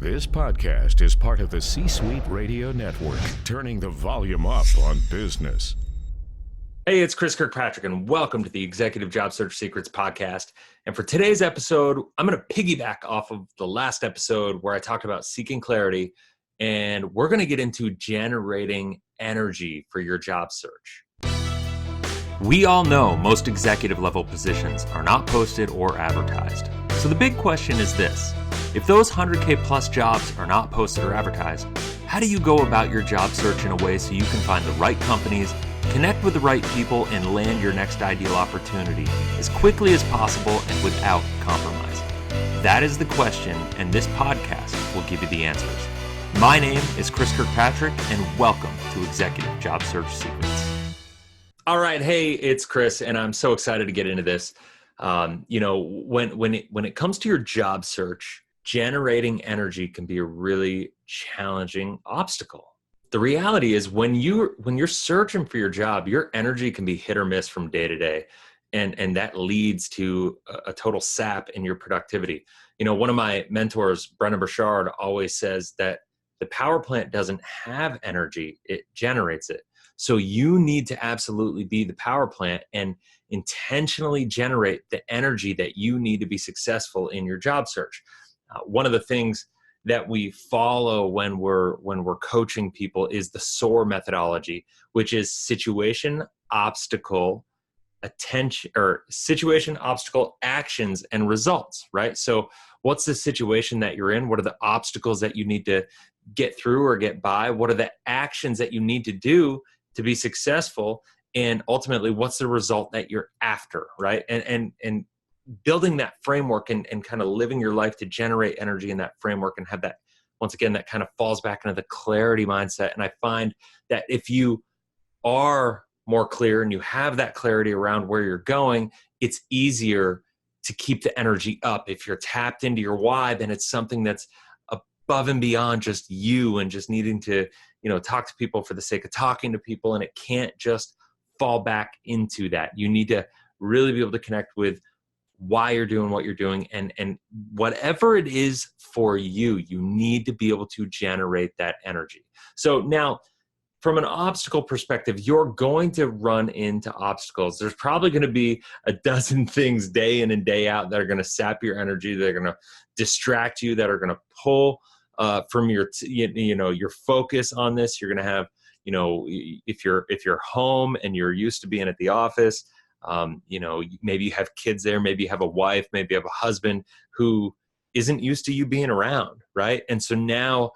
This podcast is part of the C-Suite Radio Network, turning the volume up on business. Hey, it's Chris Kirkpatrick, and welcome to the Executive Job Search Secrets podcast. And for today's episode, I'm going to piggyback off of the last episode where I talked about seeking clarity, and we're going to get into generating energy for your job search. We all know most executive level positions are not posted or advertised. So the big question is this: if those 100K plus jobs are not posted or advertised, how do you go about your job search in a way so you can find the right companies, connect with the right people, and land your next ideal opportunity as quickly as possible and without compromising? That is the question, and this podcast will give you the answers. My name is Chris Kirkpatrick, and welcome to Executive Job Search Secrets. All right, hey, it's Chris, and I'm so excited to get into this. When it comes to your job search, generating energy can be a really challenging obstacle. The reality is when you're searching for your job, your energy can be hit or miss from day to day. And that leads to a total sap in your productivity. You know, one of my mentors, Brendon Burchard, always says that the power plant doesn't have energy, it generates it. So you need to absolutely be the power plant and intentionally generate the energy that you need to be successful in your job search. One of the things that we follow when we're coaching people is the SOAR methodology, which is situation, obstacle, attention, or situation, obstacle, actions, and results, right? So what's the situation that you're in? What are the obstacles that you need to get through or get by? What are the actions that you need to do to be successful? And ultimately, what's the result that you're after, right? And building that framework and kind of living your life to generate energy in that framework and have that, once again, that kind of falls back into the clarity mindset. And I find that if you are more clear and you have that clarity around where you're going, it's easier to keep the energy up. If you're tapped into your why, then it's something that's above and beyond just you and just needing to, talk to people for the sake of talking to people. And it can't just fall back into that. You need to really be able to connect with why you're doing what you're doing, and whatever it is for you, you need to be able to generate that energy. So now, from an obstacle perspective, you're going to run into obstacles. There's probably going to be a dozen things day in and day out that are going to sap your energy, that are going to distract you, that are going to pull from your focus on this. You're going to have, if you're home and you're used to being at the office, maybe you have kids there, maybe you have a wife, maybe you have a husband who isn't used to you being around, right? And so now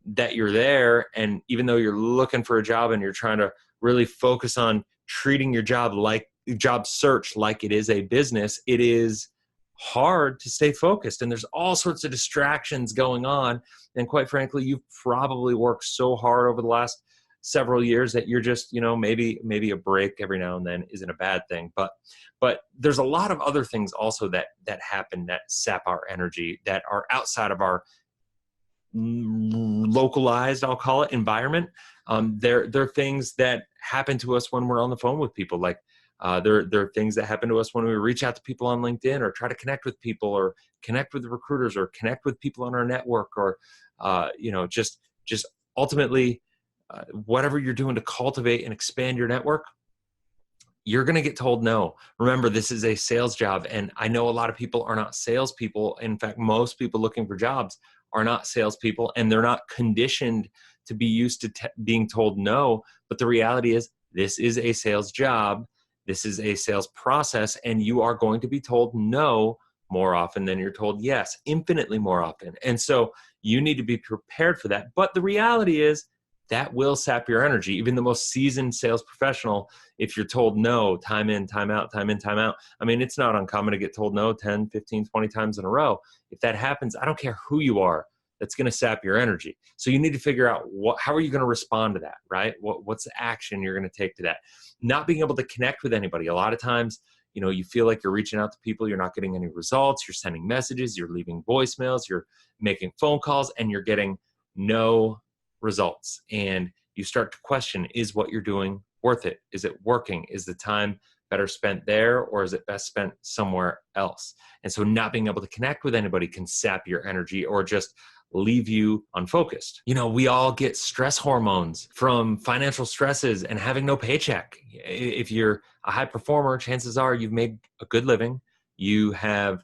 that you're there, and even though you're looking for a job and you're trying to really focus on treating your job search like it is a business, it is hard to stay focused. And there's all sorts of distractions going on. And quite frankly, you've probably worked so hard over the last several years that you're just, maybe a break every now and then isn't a bad thing. But there's a lot of other things also that happen that sap our energy, that are outside of our localized, I'll call it, environment. They're things that happen to us when we're on the phone with people. Like there are things that happen to us when we reach out to people on LinkedIn, or try to connect with people, or connect with recruiters, or connect with people on our network, or just ultimately whatever you're doing to cultivate and expand your network. You're going to get told no. Remember, this is a sales job, and I know a lot of people are not salespeople. In fact, most people looking for jobs are not salespeople, and they're not conditioned to be used to being told no. But the reality is, this is a sales job. This is a sales process, and you are going to be told no more often than you're told yes, infinitely more often. And so you need to be prepared for that. But the reality is, that will sap your energy. Even the most seasoned sales professional, if you're told no, time in, time out, time in, time out. I mean, it's not uncommon to get told no 10, 15, 20 times in a row. If that happens, I don't care who you are, that's going to sap your energy. So you need to figure out how are you going to respond to that, right? What's the action you're going to take to that? Not being able to connect with anybody. A lot of times, you feel like you're reaching out to people, you're not getting any results, you're sending messages, you're leaving voicemails, you're making phone calls, and you're getting no results. And you start to question, is what you're doing worth it? Is it working? Is the time better spent there, or is it best spent somewhere else? And so not being able to connect with anybody can sap your energy, or just leave you unfocused. We all get stress hormones from financial stresses and having no paycheck. If you're a high performer, chances are you've made a good living. You have,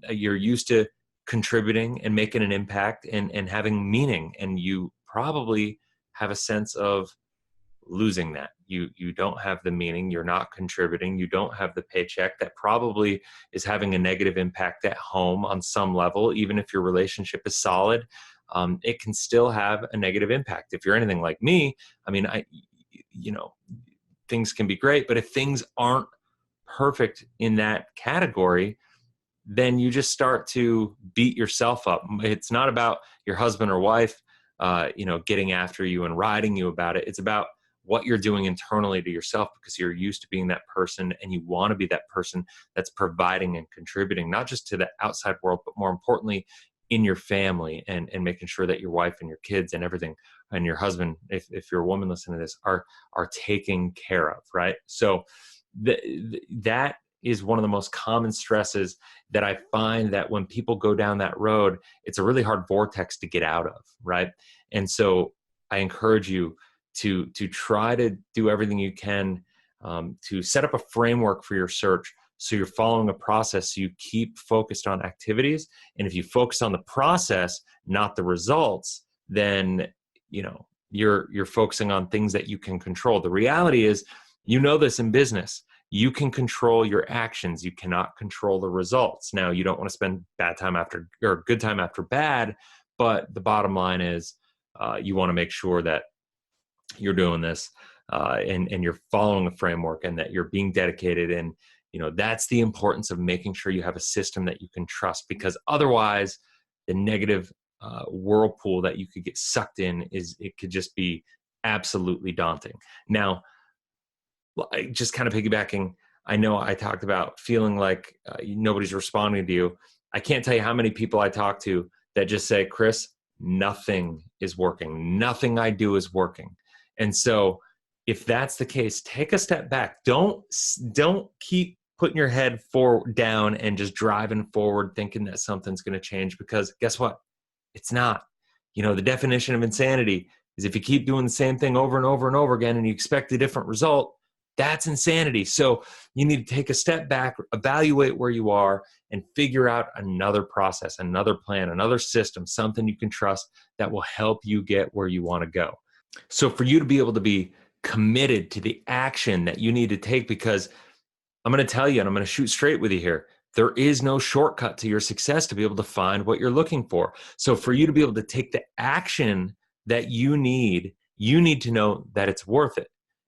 you're used to contributing and making an impact and having meaning. And you probably have a sense of losing that. You don't have the meaning, you're not contributing, you don't have the paycheck. That probably is having a negative impact at home on some level. Even if your relationship is solid, it can still have a negative impact. If you're anything like me, things can be great, but if things aren't perfect in that category, then you just start to beat yourself up. It's not about your husband or wife, getting after you and riding you about it. It's about what you're doing internally to yourself, because you're used to being that person and you want to be that person that's providing and contributing, not just to the outside world, but more importantly in your family, and making sure that your wife and your kids and everything and your husband, if you're a woman listening to this, are taken care of, right? So that is one of the most common stresses that I find, that when people go down that road, it's a really hard vortex to get out of, right? And so I encourage you to try to do everything you can to set up a framework for your search, so you're following a process, so you keep focused on activities. And if you focus on the process, not the results, then you're focusing on things that you can control. The reality is, this in business, you can control your actions, you cannot control the results. Now, you don't want to spend good time after bad, but the bottom line is you want to make sure that you're doing this and you're following a framework, and that you're being dedicated. And that's the importance of making sure you have a system that you can trust, because otherwise the negative whirlpool that you could get sucked in it could just be absolutely daunting. Now, just kind of piggybacking, I know I talked about feeling like nobody's responding to you. I can't tell you how many people I talk to that just say, Chris, nothing is working. Nothing I do is working. And so if that's the case, take a step back. Don't keep putting your head down and just driving forward thinking that something's going to change, because guess what? It's not. The definition of insanity is if you keep doing the same thing over and over and over again and you expect a different result, that's insanity. So you need to take a step back, evaluate where you are, and figure out another process, another plan, another system, something you can trust that will help you get where you want to go. So for you to be able to be committed to the action that you need to take, because I'm going to tell you, and I'm going to shoot straight with you here, there is no shortcut to your success to be able to find what you're looking for. So for you to be able to take the action that you need to know that it's worth it.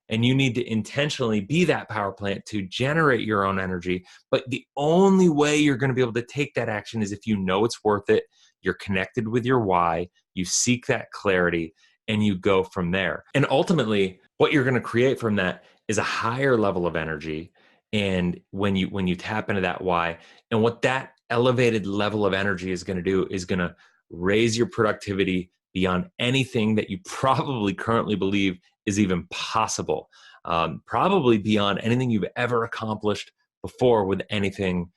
And you need to intentionally be that power plant to generate your own energy. But the only way you're going to be able to take that action is if you know it's worth it, you're connected with your why, you seek that clarity, and you go from there. And ultimately, what you're going to create from that is a higher level of energy. And when you tap into that why, and what that elevated level of energy is going to do is going to raise your productivity beyond anything that you probably currently believe is even possible, probably beyond anything you've ever accomplished before with anything,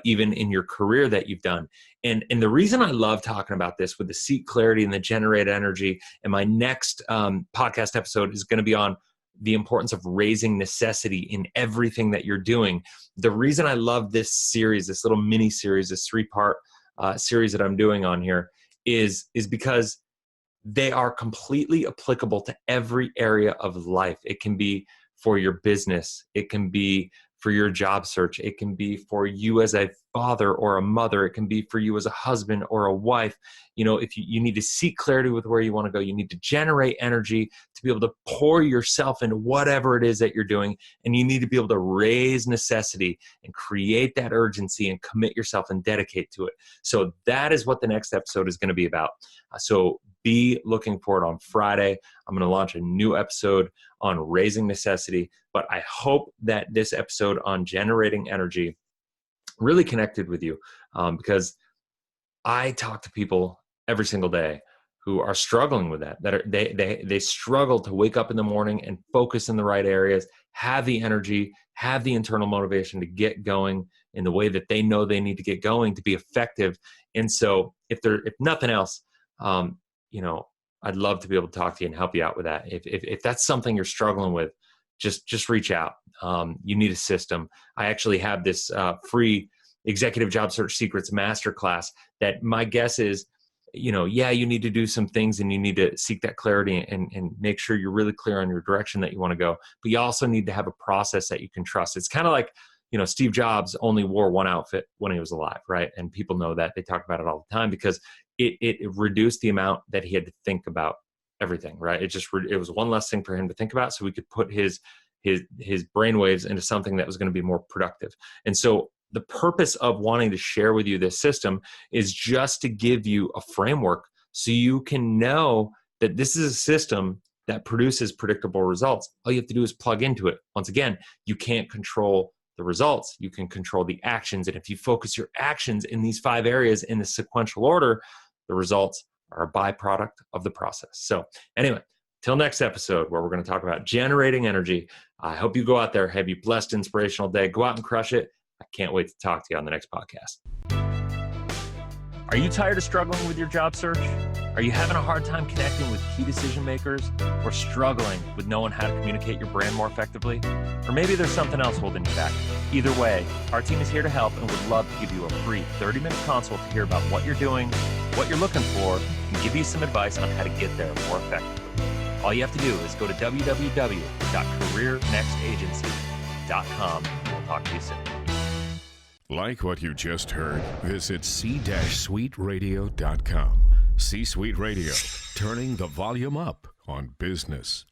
even in your career that you've done. And the reason I love talking about this with the seek clarity and the generate energy, and my next podcast episode is going to be on the importance of raising necessity in everything that you're doing. The reason I love this series, this little mini series, this 3-part series that I'm doing on here is because they are completely applicable to every area of life. It can be for your business. It can be for your job search. It can be for you as a father or a mother. It can be for you as a husband or a wife. If you need to seek clarity with where you want to go, you need to generate energy to be able to pour yourself into whatever it is that you're doing. And you need to be able to raise necessity and create that urgency and commit yourself and dedicate to it. So that is what the next episode is going to be about. So be looking for it on Friday. I'm going to launch a new episode on raising necessity, but I hope that this episode on generating energy really connected with you, because I talk to people every single day who are struggling with that. They struggle to wake up in the morning and focus in the right areas, have the energy, have the internal motivation to get going in the way that they know they need to get going to be effective. And so if nothing else, I'd love to be able to talk to you and help you out with that. If that's something you're struggling with, just reach out. You need a system. I actually have this free Executive Job Search Secrets Masterclass that my guess is, you need to do some things and you need to seek that clarity and make sure you're really clear on your direction that you want to go. But you also need to have a process that you can trust. It's kind of like, Steve Jobs only wore one outfit when he was alive, right? And people know that. They talk about it all the time because it reduced the amount that he had to think about everything, right? It was one less thing for him to think about, so we could put his brainwaves into something that was going to be more productive. And so the purpose of wanting to share with you this system is just to give you a framework so you can know that this is a system that produces predictable results. All you have to do is plug into it. Once again, you can't control the results. You can control the actions. And if you focus your actions in these 5 areas in the sequential order, the results are a byproduct of the process. So anyway, till next episode where we're going to talk about generating energy. I hope you go out there, have a blessed, inspirational day. Go out and crush it. I can't wait to talk to you on the next podcast. Are you tired of struggling with your job search? Are you having a hard time connecting with key decision makers or struggling with knowing how to communicate your brand more effectively? Or maybe there's something else holding you back. Either way, our team is here to help and would love to give you a free 30-minute consult to hear about what you're doing, what you're looking for, and give you some advice on how to get there more effectively. All you have to do is go to www.careernextagency.com and we'll talk to you soon. Like what you just heard? Visit c-suiteradio.com. C-Suite Radio, turning the volume up on business.